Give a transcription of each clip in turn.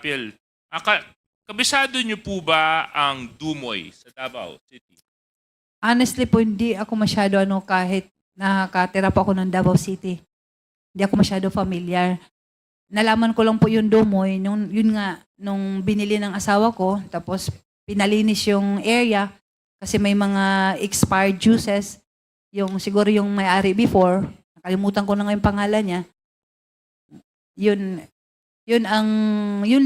Apil. Kabisado niyo po ba ang Dumoy sa Davao City? Honestly po, hindi ako masyado kahit nakatira po ako ng Davao City. Hindi ako masyado familiar. Nalaman ko lang po yung Dumoy, nung binili ng asawa ko, tapos pinalinis yung area kasi may mga expired juices. Yung siguro yung may-ari before, nakalimutan ko na nga yung pangalan niya. Yun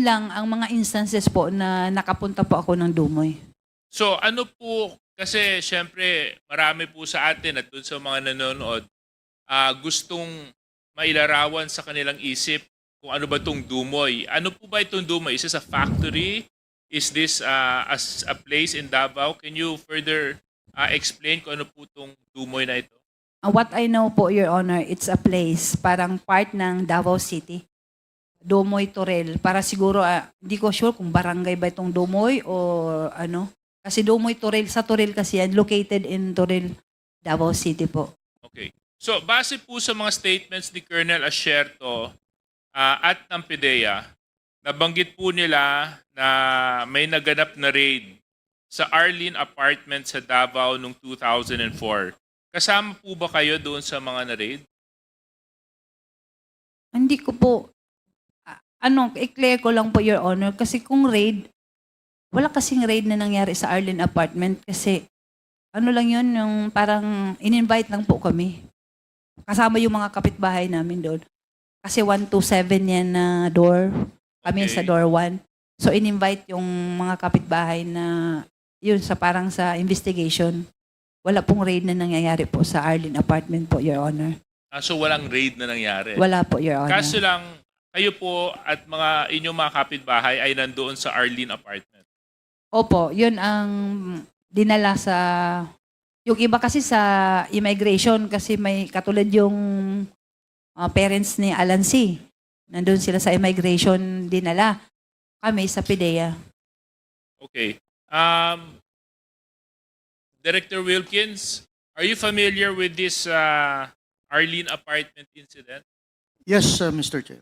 lang ang mga instances po na nakapunta po ako ng Dumoy. So ano po, kasi syempre marami po sa atin at dun sa mga nanonood, gustong mailarawan sa kanilang isip kung ano ba itong Dumoy. Ano po ba itong Dumoy? Is this a factory? Is this as a place in Davao? Can you further explain kung ano po itong Dumoy na ito? What I know po, Your Honor, it's a place, parang part ng Davao City. Dumoy Torel. Para siguro, hindi ko sure kung barangay ba itong Dumoy o ano. Kasi Dumoy Torel, sa Torel kasi yan, located in Torel, Davao City po. Okay. So base po sa mga statements ni Colonel Asierto at ng PIDEA, nabanggit po nila na may naganap na raid sa Arlene Apartment sa Davao noong 2004. Kasama po ba kayo doon sa mga na-raid? Hindi ko po, i-clear ko lang po, Your Honor, kasi kung raid, wala kasing raid na nangyari sa Arlene Apartment kasi ano lang yun, yung parang in-invite lang po kami. Kasama yung mga kapitbahay namin doon. Kasi 127 yan na door. Kami Okay. sa door 1. So in-invite yung mga kapitbahay na yun sa parang sa investigation. Wala pong raid na nangyayari po sa Arlene Apartment po, Your Honor. So walang raid na nangyari. Wala po, Your Honor. Kaso lang, kayo po at inyong mga kapitbahay ay nandoon sa Arlene Apartment. Opo, yun ang dinala sa... Yung iba kasi sa immigration kasi may katulad yung parents ni Alan C. Nandun sila sa immigration dinala. Kami sa PIDEA. Okay. Director Wilkins, are you familiar with this Arlene Apartment incident? Yes, Mr. Chair.